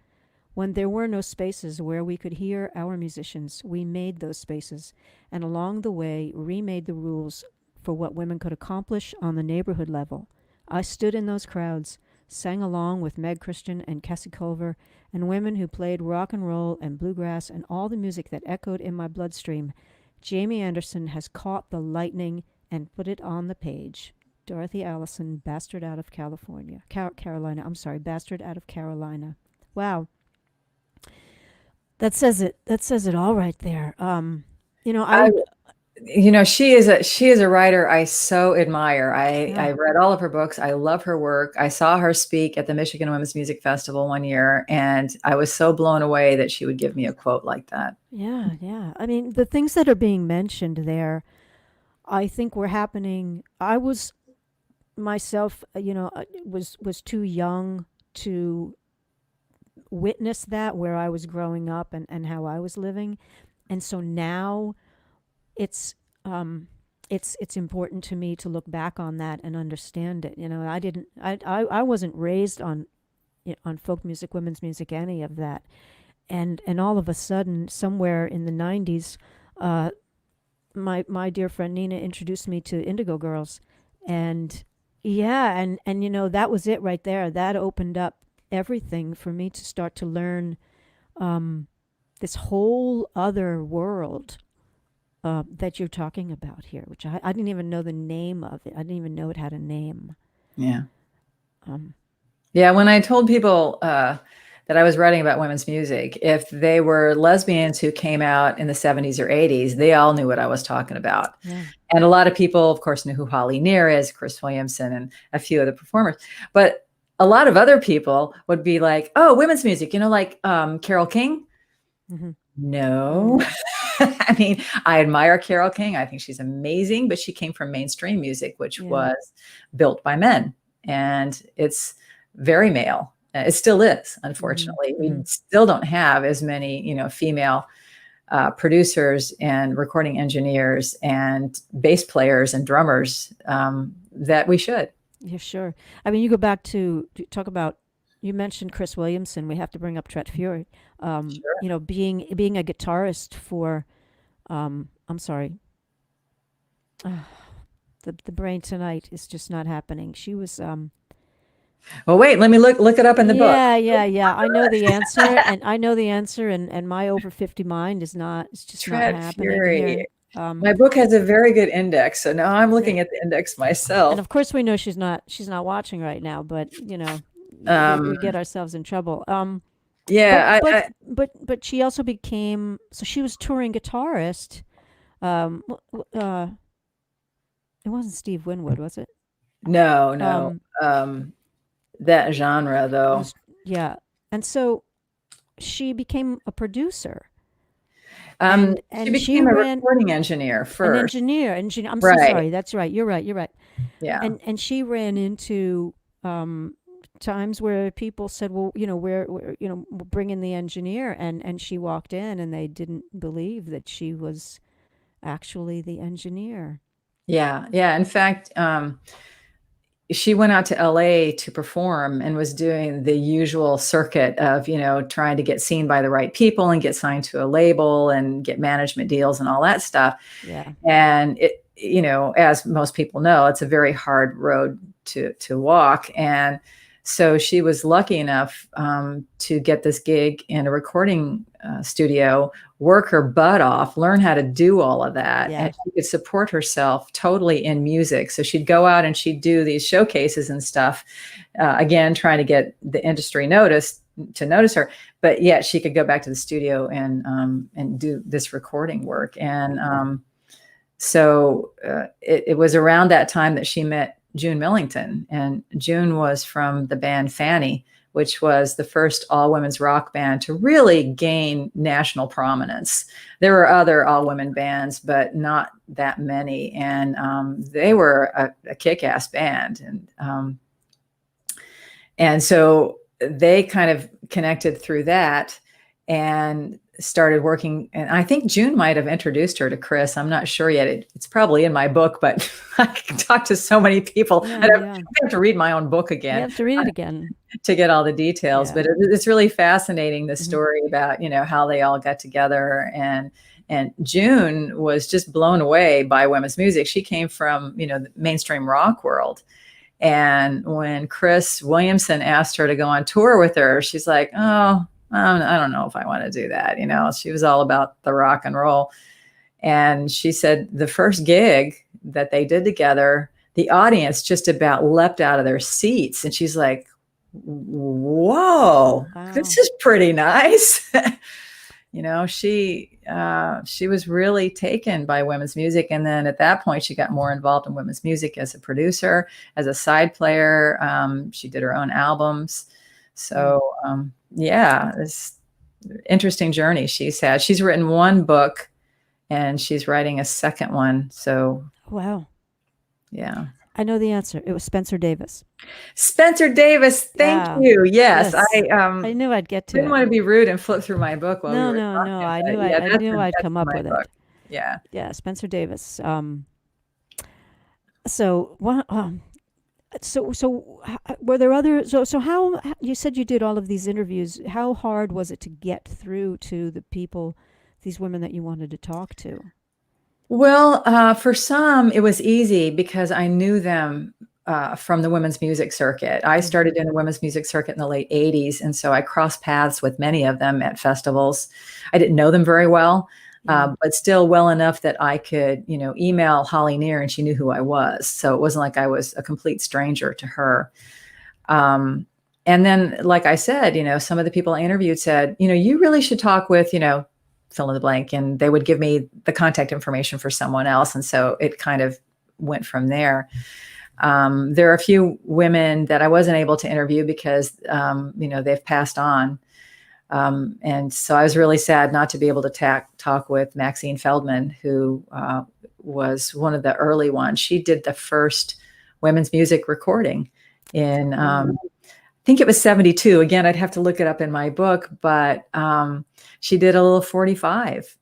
When there were no spaces where we could hear our musicians, we made those spaces, and along the way remade the rules for what women could accomplish on the neighborhood level. I stood in those crowds, sang along with Meg Christian and Cassie Culver, and women who played rock and roll and bluegrass and all the music that echoed in my bloodstream. Jamie Anderson has caught the lightning and put it on the page. Dorothy Allison, Bastard out of California. Carolina. I'm sorry, Bastard out of Carolina. Wow. That says it. That says it all right there. I I, would. she is a writer I so admire. Yeah. I read all of her books. I love her work. I saw her speak at the Michigan Women's Music Festival one year, and I was so blown away that she would give me a quote like that. Yeah. Yeah. I mean, the things that are being mentioned there, I think were happening. I was myself, was too young to witness that where I was growing up and how I was living, and so now it's it's important to me to look back on that and understand it. I didn't I wasn't raised on on folk music, women's music, any of that. And all of a sudden, somewhere in the 90s, uh, my dear friend Nina introduced me to Indigo Girls, and yeah, and that was it right there. That opened up everything for me to start to learn um, this whole other world that you're talking about here, which I didn't even know the name of it. I didn't even know it had a name. Yeah. Um, Yeah, when I told people that I was writing about women's music, if they were lesbians who came out in the 70s or 80s, they all knew what I was talking about. yeah, And a lot of people, of course, knew who Holly Near is, Chris Williamson, and a few other performers. But a lot of other people would be like, oh, women's music, like Carole King. hmm No. mm, I mean, I admire Carole King. I think she's amazing, but she came from mainstream music, which yeah, was built by men. And it's very male. It still is, hmm unfortunately. We hmm still don't have as many, female producers and recording engineers and bass players and drummers that we should. yeah, sure. I mean, you go back to talk about. You mentioned Chris Williamson. We have to bring up Tret Fury. Sure. Being a guitarist for. I'm sorry. The brain tonight is just not happening. She was. Well, wait, let me look it up in the book. Yeah, yeah, yeah. I know the answer, and I know the answer, and my over 50 mind is not. It's just not Tread happening Fury. here. Um, My book has a very good index, so now I'm yeah. looking at the index And myself. of course, we know she's not watching right now. But Um, we get ourselves in trouble. But yeah, but but she also became, so she was touring guitarist. It wasn't Steve Winwood, was it? no, no. Um, That genre, it though. was, yeah. And so she became a producer, She and she became a ran recording engineer an first. engineer. I'm so Right. sorry. That's right. You're right. You're right. Yeah. And she ran into times where people said, "Well, we'll bring in the engineer," and she walked in, and they didn't believe that she was actually the engineer. Yeah. Yeah. In fact, she went out to LA to perform and was doing the usual circuit of, trying to get seen by the right people and get signed to a label and get management deals and all that stuff. Yeah. And it, as most people know, it's a very hard road to walk. And so she was lucky enough to get this gig in a recording studio, work her butt off, learn how to do all of that, Yeah. and she could support herself totally in music. So she'd go out and she'd do these showcases and stuff, again, trying to get the industry to notice her, but yet she could go back to the studio and do this recording work. And it was around that time that she met June Millington, and June was from the band Fanny, which was the first all-women's rock band to really gain national prominence. There were other all-women bands, but not that many, and they were a kick-ass band, and so they kind of connected through that and started working. And I think June might have introduced her to Chris. I'm not sure yet. It's probably in my book, but I can talk to so many people. Yeah. I Yeah. have to read my own book You again have to read it again. to get all the details. Yeah. But it's really fascinating, the hmm story about, how they all got together. And June was just blown away by women's music. She came from, the mainstream rock world. And when Chris Williamson asked her to go on tour with her, she's like, oh, I don't know if I want to do that. She was all about the rock and roll. And she said the first gig that they did together, the audience just about leapt out of their seats. And she's like, whoa, Wow. this is pretty nice. She was really taken by women's music, and then at that point she got more involved in women's music as a producer, as a side player. She did her own albums. So yeah, it's an interesting journey she's had. She's written one book and she's writing a second one. So Wow. yeah. I know the answer. It was Spencer Davis. Spencer Davis, thank Yeah. you. Yes, Yes. I I knew I'd get to didn't it. want to be rude and flip through my book while we No, were no, no. talking, I but knew yeah, I knew I'd that's come up my with book. it. Yeah. Yeah, Spencer Davis. So what? Were there other? So how you said you did all of these interviews? How hard was it to get through to the people, these women that you wanted to talk to? Well, for some, it was easy because I knew them from the women's music circuit. I started in the women's music circuit in the late 80s. And so I crossed paths with many of them at festivals. I didn't know them very well, but still well enough that I could, email Holly Near and she knew who I was. So it wasn't like I was a complete stranger to her. And then, like I said, some of the people I interviewed said, you really should talk with, fill in the blank, and they would give me the contact information for someone else. And so it kind of went from there. There are a few women that I wasn't able to interview because, they've passed on. And so I was really sad not to be able to talk with Maxine Feldman, who was one of the early ones. She did the first women's music recording in, I think it was 72. Again, I'd have to look it up in my book, but she did a little 45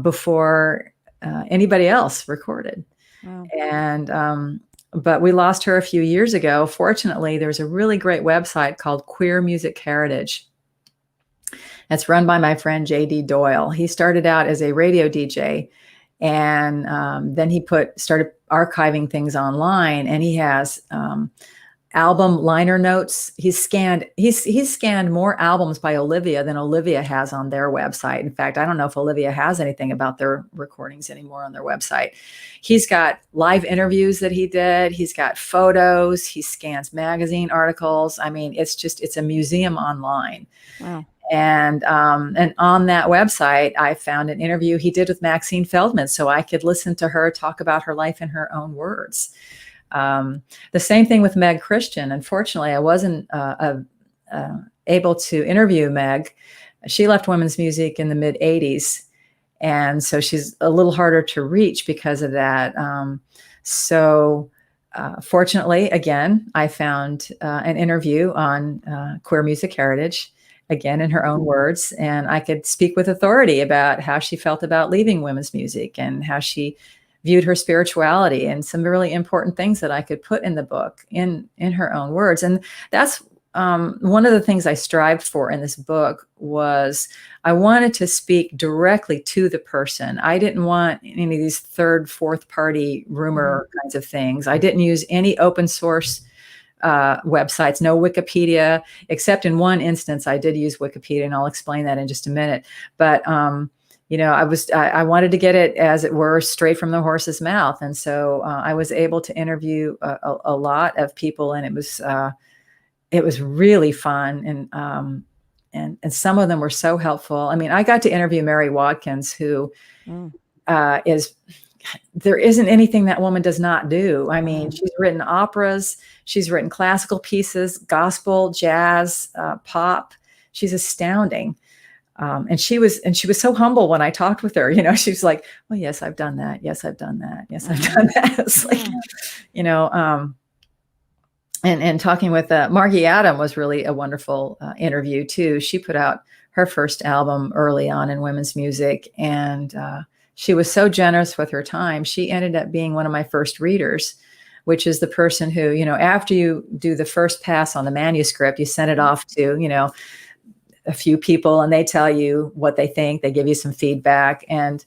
before anybody else recorded. Wow. And but we lost her a few years ago. Fortunately, there's a really great website called Queer Music Heritage. It's run by my friend J.D. Doyle. He started out as a radio DJ, and then he started archiving things online, and he has album liner notes. He's scanned more albums by Olivia than Olivia has on their website. In fact, I don't know if Olivia has anything about their recordings anymore on their website. He's got live interviews that he did. He's got photos. He scans magazine articles. I mean, it's a museum online. Wow. And on that website, I found an interview he did with Maxine Feldman, so I could listen to her talk about her life in her own words. The same thing with Meg Christian. Unfortunately, I wasn't able to interview Meg. She left women's music in the mid 80s. And so she's a little harder to reach because of that. Fortunately, again, I found an interview on Queer Music Heritage, again, in her own words. And I could speak with authority about how she felt about leaving women's music and how she viewed her spirituality and some really important things that I could put in the book in her own words. And that's one of the things I strived for in this book was I wanted to speak directly to the person. I didn't want any of these third, fourth party rumor kinds of things. I didn't use any open source websites, no Wikipedia, except in one instance I did use Wikipedia, and I'll explain that in just a minute. But I wanted to get it, as it were, straight from the horse's mouth. And so I was able to interview a lot of people, and it was really fun. And some of them were so helpful. I mean, I got to interview Mary Watkins, who there isn't anything that woman does not do. I mean, she's written operas, she's written classical pieces, gospel, jazz, pop. She's astounding. And she was so humble when I talked with her. She's like, "Oh, yes, I've done that. Yes, I've done that. Yes, I've done that." It's like, and talking with Margie Adam was really a wonderful interview too. She put out her first album early on in women's music, and she was so generous with her time. She ended up being one of my first readers, which is the person who, after you do the first pass on the manuscript, you send it off to, a few people, and they tell you what they think. They give you some feedback. And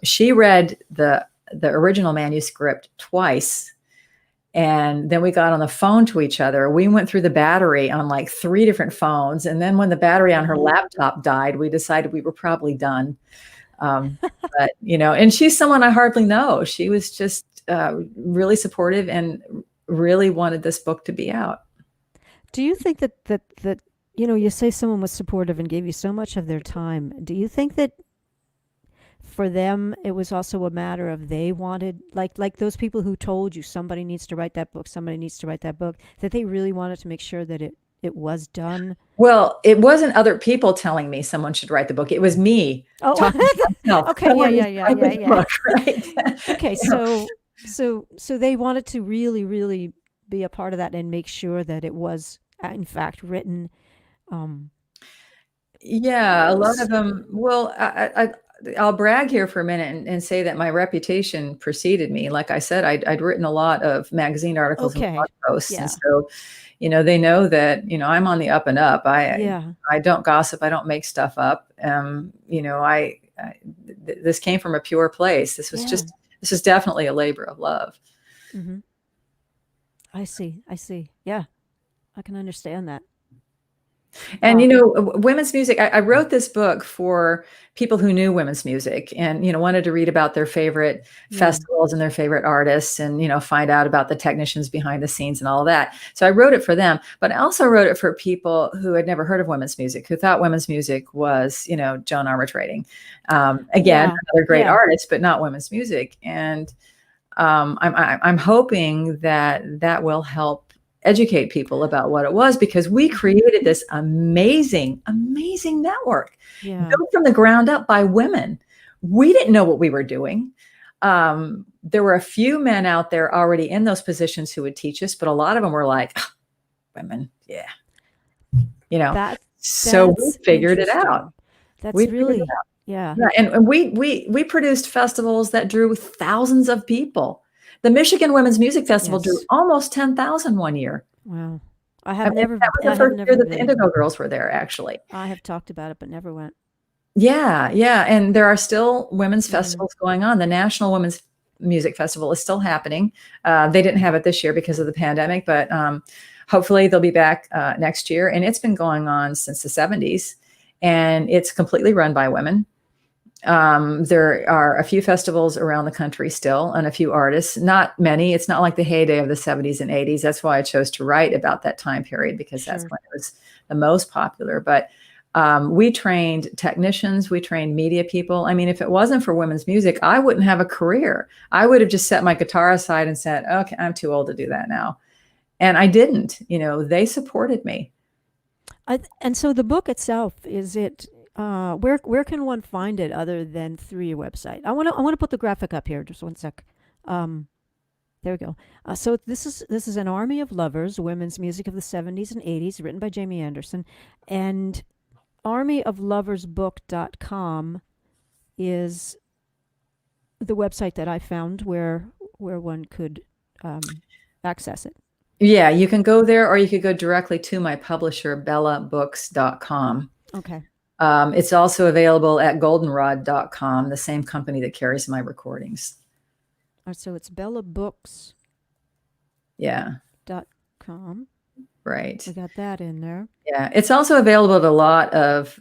she read the original manuscript twice. And then we got on the phone to each other. We went through the battery on like 3 different phones. And then when the battery on her laptop died, we decided we were probably done. But, and she's someone I hardly know. She was just really supportive and really wanted this book to be out. Do you think that You say someone was supportive and gave you so much of their time. Do you think that for them it was also a matter of they wanted, like those people who told you somebody needs to write that book, somebody needs to write that book, that they really wanted to make sure that it was done? Well, it wasn't other people telling me someone should write the book. It was me Oh, talking to myself. okay, yeah, Someone yeah, needs to yeah, write yeah, this yeah. book, right? Okay, You know, so they wanted to really, really be a part of that and make sure that it was, in fact, written. Um, yeah, a lot s- of them. Well, I'll brag here for a minute and say that my reputation preceded me. Like I said, I'd written a lot of magazine articles and blog okay, posts, and yeah, so they know that I'm on the up and up. yeah, I don't gossip. I don't make stuff up. This came from a pure place. yeah. This is definitely a labor of love. Mm-hmm. I see, I see. Yeah, I can understand that. And Wow. women's music. I wrote this book for people who knew women's music and wanted to read about their favorite Yeah, festivals and their favorite artists, and find out about the technicians behind the scenes and all of that. So I wrote it for them, but I also wrote it for people who had never heard of women's music, who thought women's music was Joan Armatrading, again, yeah, another great yeah. artist, but not women's music. And I'm hoping that that will help educate people about what it was, because we Mm-hmm. created this amazing network Yeah, built from the ground up by women. We didn't know what we were doing. There were a few men out there already in those positions who would teach us, but a lot of them were like, "Ah, women, yeah, you know. that So we that's figured it out. interesting. That's We figured it really, out. yeah, Yeah, and we produced festivals that drew thousands of people. The Michigan Women's Music Festival drew yes. almost 10,000 one year. Wow. I mean, that was the I have first year never that the been. Indigo Girls were there, actually. I have talked about it, but never went. Yeah, yeah, and there are still women's Mm-hmm. festivals going on. The National Women's Music Festival is still happening. They didn't have it this year because of the pandemic, but hopefully they'll be back next year. And it's been going on since the 70s, and it's completely run by women. There are a few festivals around the country still, and a few artists, not many. It's not like the heyday of the 70s and 80s. That's why I chose to write about that time period, because that's Sure. when it was the most popular. But we trained technicians, we trained media people. I mean, if it wasn't for women's music, I wouldn't have a career. I would have just set my guitar aside and said, okay, I'm too old to do that now. And I didn't. They supported me. And so the book itself, is it? Where can one find it other than through your website? I want to put the graphic up here. Just one sec. Um, there we go. So this is An Army of Lovers: Women's Music of the '70s and '80s, written by Jamie Anderson, and armyofloversbook.com is the website that I found where one could access it. Yeah, you can go there, or you could go directly to my publisher, bellabooks.com. Okay. It's also available at goldenrod.com, the same company that carries my recordings. So it's bellabooks.com. Yeah, right. We got that in there. Yeah, it's also available at a lot of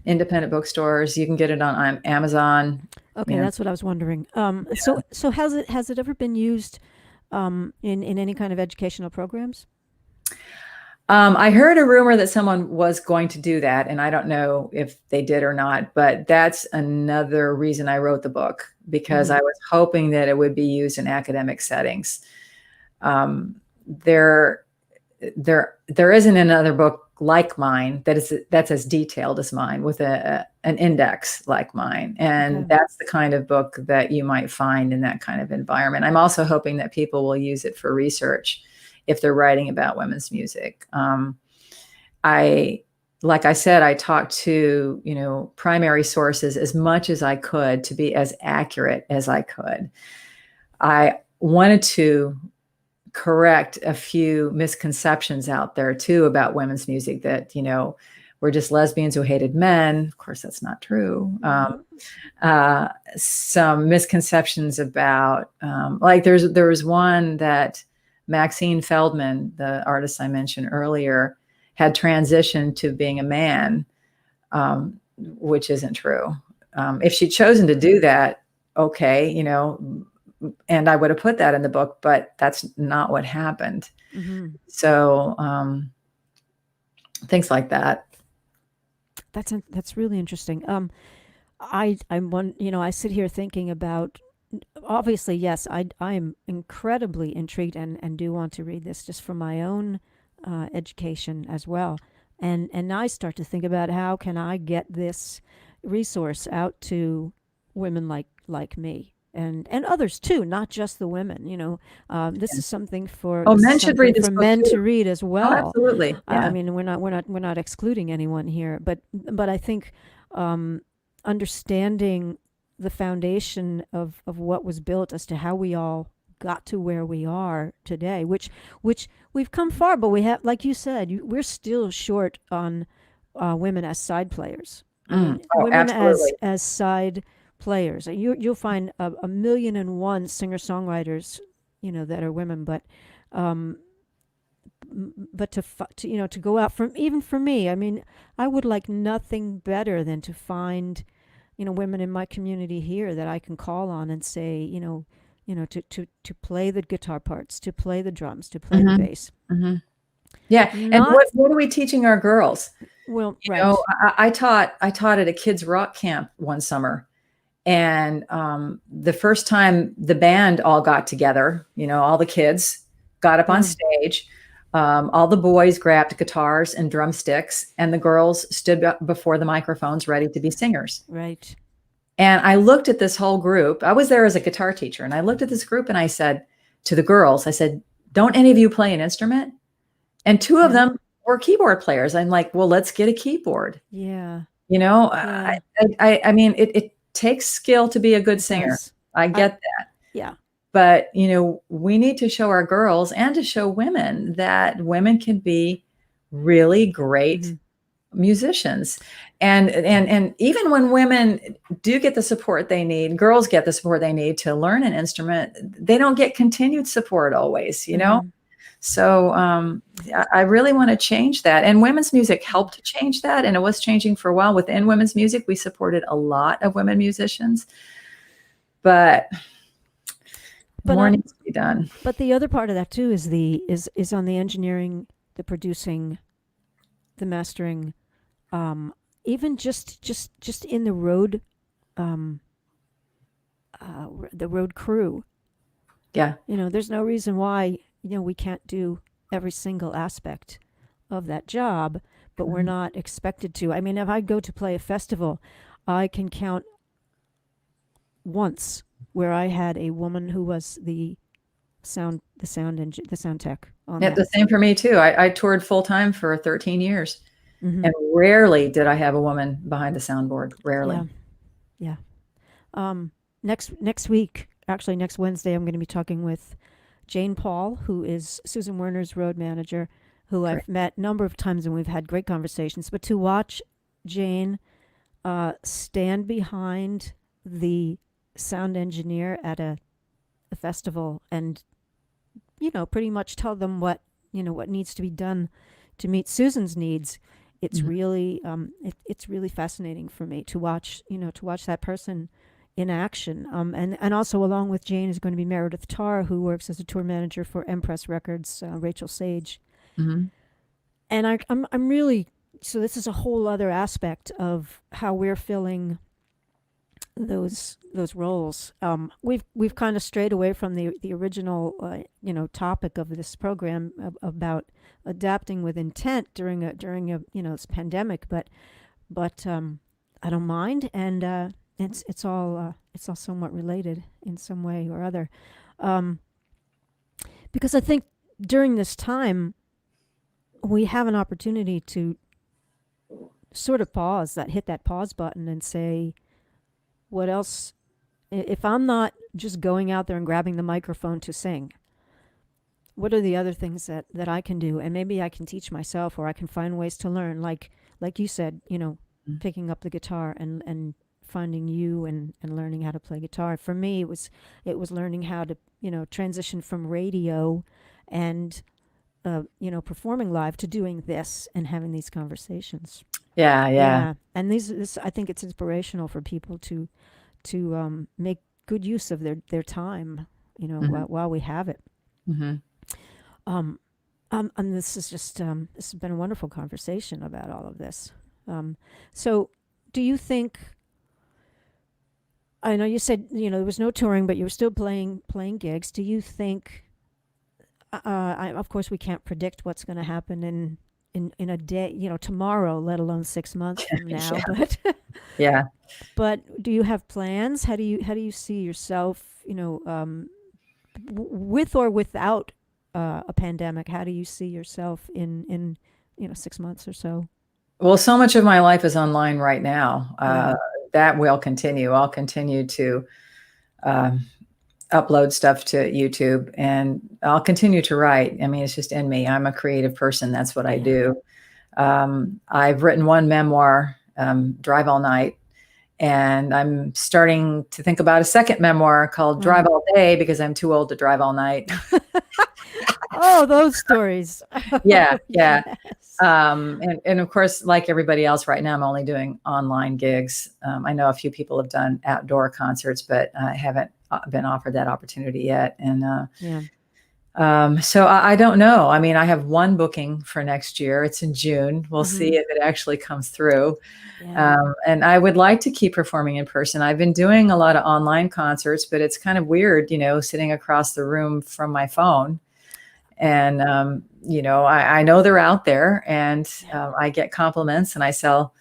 independent bookstores. You can get it on Amazon. Okay, You know, that's what I was wondering. So has it ever been used in any kind of educational programs? I heard a rumor that someone was going to do that, and I don't know if they did or not. But that's another reason I wrote the book, because Mm-hmm. I was hoping that it would be used in academic settings. Um, there there isn't another book like mine that's as detailed as mine, with an index like mine, and Okay. that's the kind of book that you might find in that kind of environment. I'm also hoping that people will use it for research if they're writing about women's music. I Like I said, I talked to primary sources as much as I could to be as accurate as I could. I wanted to correct a few misconceptions out there too about women's music, that we're just lesbians who hated men. Of course, that's not true. Mm-hmm. Some misconceptions about like there was one that Maxine Feldman, the artist I mentioned earlier, had transitioned to being a man, which isn't true. If she'd chosen to do that, okay, and I would have put that in the book, but that's not what happened. Mm-hmm. So things like that. That's really interesting. I'm one. I sit here thinking about. Obviously, yes, I'm incredibly intrigued and do want to read this just for my own education as well. And I start to think about how can I get this resource out to women like me and others too, not just the women. This is something for Oh, this is men should something read this for book men too. to read as Oh, well. absolutely. I Yeah. mean, we're not excluding anyone here, but I think um, understanding the foundation of what was built as to how we all got to where we are today, which we've come far, but we have, like you said, we're still short on women as side players. I Mm. mean, Oh, women absolutely. as side players. You'll find a million and one singer songwriters, that are women, um, but to go out from even for me. I mean, I would like nothing better than to find women in my community here that I can call on and say, to play the guitar parts, to play the drums, to play the Hmm. bass. Hmm. Yeah. And Not what are we teaching our girls? well, You know, right. I taught at a kids rock camp one summer. And the first time the band all got together, all the kids got up on Yeah, stage. All the boys grabbed guitars and drumsticks, and the girls stood before the microphones ready to be singers. right. And I looked at this whole group. I was there as a guitar teacher, and I looked at this group and I said to the girls, I said, "Don't any of you play an instrument?" And two of Yeah, them were keyboard players. I'm like, "Well, let's get a keyboard." yeah, You know, yeah. I mean, it takes skill to be a good It singer. does. I I get that. Yeah. But, we need to show our girls and to show women that women can be really great Hmm. musicians. And even when women do get the support they need, girls get the support they need to learn an instrument, they don't get continued support always, you know? Hmm. So I really want to change that. And women's music helped to change that. And it was changing for a while. Within women's music, we supported a lot of women musicians, but But more needs to be done. but the other part of that too is is on the engineering, the producing, the mastering, um, even just in um, the road crew. Yeah. There's no reason why we can't do every single aspect of that job, but we're Mhm. not expected to. I mean, if I go to play a festival, I can count once where I had a woman who was the sound tech on Yeah, that. the same for me too. I toured full time for 13 years, Hmm. and rarely did I have a woman behind the soundboard. Yeah, Rarely. yeah. Um, next week, actually next Wednesday, I'm going to be talking with Jane Paul, who is Susan Werner's road manager, who Great. I've met a number of times and we've had great conversations. But to watch Jane stand behind the sound engineer at a festival and pretty much tell them what needs to be done to meet Susan's needs. It's Mhm. really it's really fascinating for me to watch that person in action. And also along with Jane is going to be Meredith Tarr, who works as a tour manager for Empress Records, Rachel Sage. Mhm. And I'm really, so this is a whole other aspect of how we're filling those roles. We've kind of strayed away from the original topic of this program about adapting with intent during a this pandemic, but I don't mind, and it's all somewhat related in some way or other, um, because I think during this time we have an opportunity to sort of hit that pause button and say, what else? If I'm not just going out there and grabbing the microphone to sing, what are the other things that I can do? And maybe I can teach myself, or I can find ways to learn, like you said, picking up the guitar and finding you and learning how to play guitar. For me, it was learning how to transition from radio and performing live to doing this and having these conversations. Yeah, yeah. Yeah, and this I think it's inspirational for people to make good use of their time, Mhm. while we have it. Mhm. Um, And this is just this has been a wonderful conversation about all of this. So, do you think? I know you said there was no touring, but you were still playing gigs. Do you think? Of course, we can't predict what's going to happen in a day, tomorrow, let alone 6 months from now. Yeah. But Yeah. but do you have plans? How do you see yourself? With or without a pandemic, how do you see yourself in 6 months or so? Well, so much of my life is online right now. Yeah, That will continue. I'll continue to um, upload stuff to YouTube, and I'll continue to write. I mean, it's just in me. I'm a creative person. That's what I yeah. do. I've written one memoir, Drive All Night, and I'm starting to think about a second memoir called Drive Wow. All Day because I'm too old to drive all night. Oh, those stories. Yeah, Oh, yeah. yes. And of course, like everybody else right now, I'm only doing online gigs. I know a few people have done outdoor concerts, but I haven't been offered that opportunity yet. And Yeah. so I don't know. I mean, I have one booking for next year. It's in June. We'll see Mm-hmm. if it actually comes through. Yeah. And I would like to keep performing in person. I've been doing a lot of online concerts, but it's kind of weird, sitting across the room from my phone. And I know they're out there, and Yeah. I get compliments, and I sell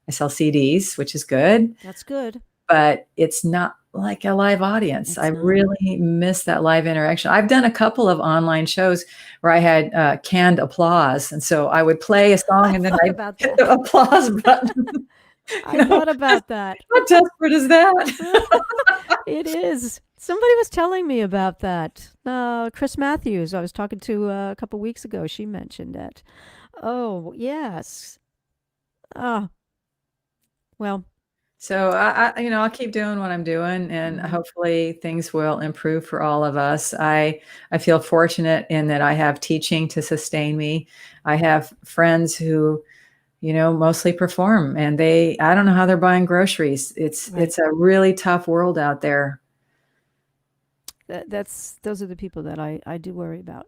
CDs, which is good, That's good. but it's not like a live audience. I It's not. really miss that live interaction. I've done a couple of online shows where I had canned applause, and so I would play a I song, and then thought I about hit that. the applause button. I thought about that. How desperate is that? It is. Somebody was telling me about that. Chris Matthews, I was talking to a couple weeks ago. She mentioned it. Oh, yes. Ah, well. So I'll keep doing what I'm doing, and Mhm. hopefully things will improve for all of us. I feel fortunate in that I have teaching to sustain me. I have friends who, mostly perform, and I don't know how they're buying groceries. It's Right. it's a really tough world out there. Those are the people that I do worry about.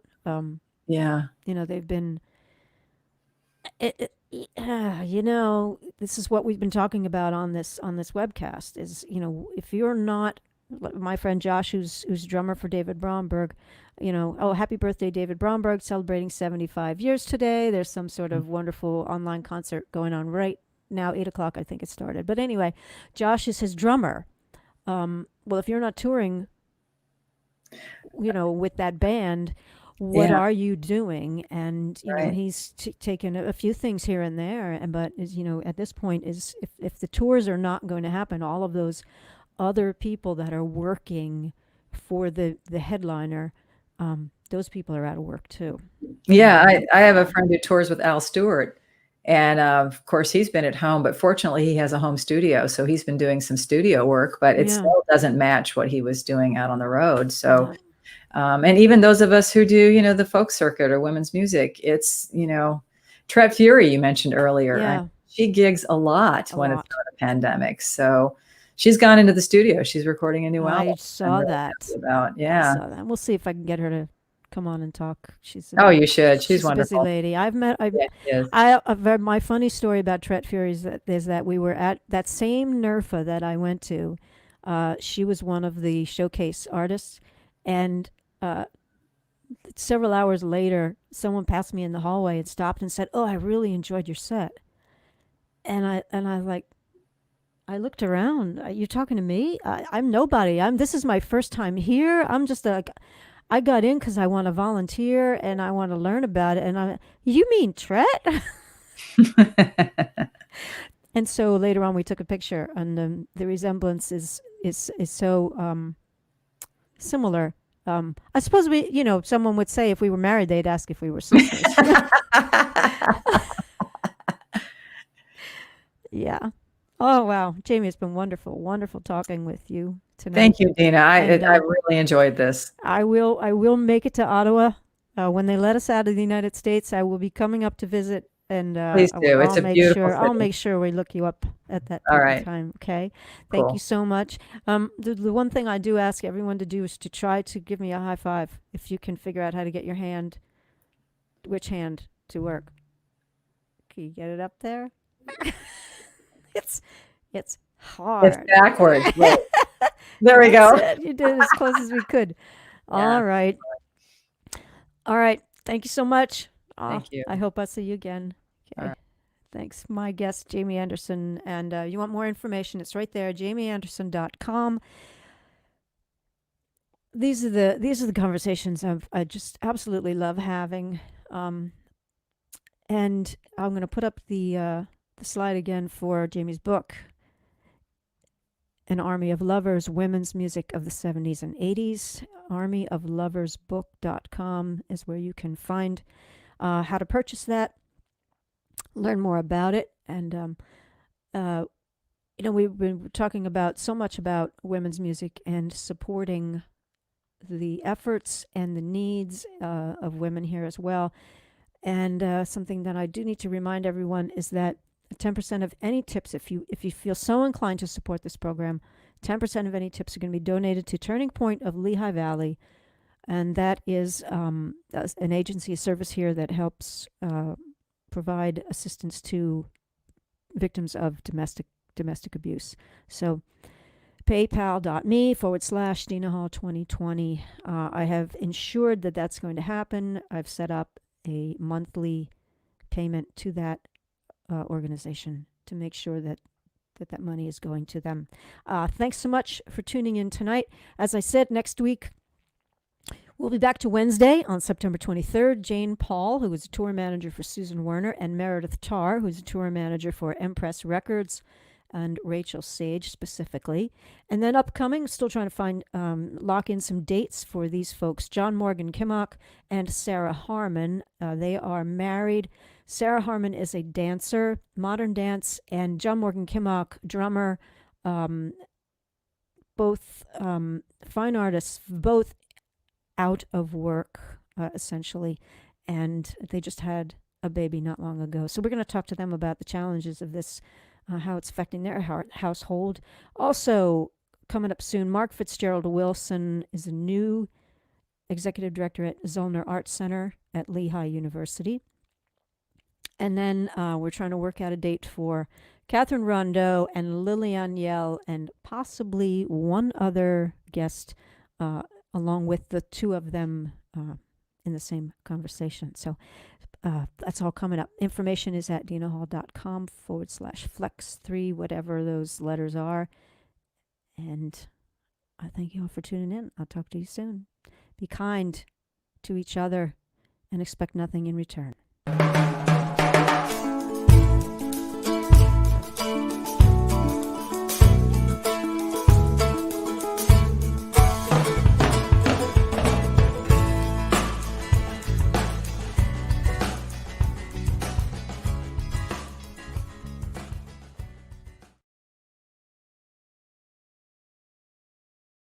Yeah. They've been. This is what we've been talking about on this webcast. Is if you're not my friend Josh, who's drummer for David Bromberg, oh, happy birthday, David Bromberg, celebrating 75 years today. There's some sort of wonderful online concert going on right now, 8 o'clock, I think it started. But anyway, Josh is his drummer. Well, if you're not touring, with that band, what Yeah. are you doing? And Right. he's taken a few things here and there, and but is at this point is if the tours are not going to happen, all of those other people that are working for the headliner, those people are out of work too. Yeah, I have a Yeah, friend who tours with Al Stewart, and, of course, he's been at home, but fortunately, he has a home studio, so he's been doing some studio work, but it yeah, still doesn't match what he was doing out on the road, so, no, and even those of us who do, the folk circuit or women's music, it's, Tret Fury you mentioned earlier, yeah, she gigs a lot a when it's lot. not a pandemic, so she's gone into the studio, she's recording a new I album I'm saw really that. happy about, I yeah. saw that. We'll see if I can get her to come on and talk. Oh, you should, she's She's a busy wonderful. lady. I've met. Yeah, she is. My funny story about Tret Fury is that we were at that same NERFA that I went to. She was one of the showcase artists, and uh, several hours later, someone passed me in the hallway and stopped and said, "Oh, I really enjoyed your set." And I like I looked around. You talking to me? I'm nobody. This is my first time here. I'm just I got in because I want to volunteer and I want to learn about it. And you mean Tret? And so later on, we took a picture, and the resemblance is so similar. I suppose someone would say if we were married, they'd ask if we were sisters. Yeah. Oh wow, Jamie, it's been wonderful, wonderful talking with you tonight. Thank you, Dina. I And I really enjoyed this. I will make it to Ottawa when they let us out of the United States. I will be coming up to visit, and Please do. It's I'll a make beautiful sure city. we look you up at that All point in right. time. Okay, thank you Cool. so much. The one thing I do ask everyone to do is to try to give me a high five if you can figure out how to get your hand. which hand to work? Can you get it up there? it's it's It's hard. backwards. Right. There we That's go. it. You did as close as we could. Yeah. All right. All right. Thank you so much. Thank you. I hope I'll see you again. All Okay. right. Thanks. My guest, Jamie Anderson. And you want more information? It's right there, jamieanderson.com. These are the conversations I just absolutely love having. And I'm going to put up the slide again for Jamie's book, An Army of Lovers, Women's Music of the 70s and 80s. Armyofloversbook.com is where you can find how to purchase that, learn more about it. And, we've been talking about so much about women's music and supporting the efforts and the needs of women here as well. And something that I do need to remind everyone is that 10% of any tips, if you feel so inclined to support this program, 10% of any tips are going to be donated to Turning Point of Lehigh Valley, and that is an agency, a service here that helps provide assistance to victims of domestic abuse. So paypal.me/Dina Hall 2020. I have ensured that that's going to happen. I've set up a monthly payment to that organization to make sure that money is going to them. Thanks so much for tuning in tonight. As I said, next week we'll be back to Wednesday on September 23rd. Jane Paul, who is a tour manager for Susan Werner, and Meredith Tarr, who's a tour manager for Empress Records, and Rachel Sage specifically. And then upcoming, still trying to find, lock in some dates for these folks. John Morgan Kimmock and Sarah Harmon. They are married. Sarah Harmon is a dancer, modern dance, and John Morgan Kimmock, drummer, both fine artists, both out of work, essentially. And they just had a baby not long ago. So we're going to talk to them about the challenges of this, how it's affecting their household. Also, coming up soon, Mark Fitzgerald Wilson is a new executive director at Zollner Arts Center at Lehigh University. And then we're trying to work out a date for Catherine Rondeau and Lillian Yell and possibly one other guest along with the two of them in the same conversation. So that's all coming up. Information is at dinahall.com/flex3, whatever those letters are. And I thank you all for tuning in. I'll talk to you soon. Be kind to each other and expect nothing in return.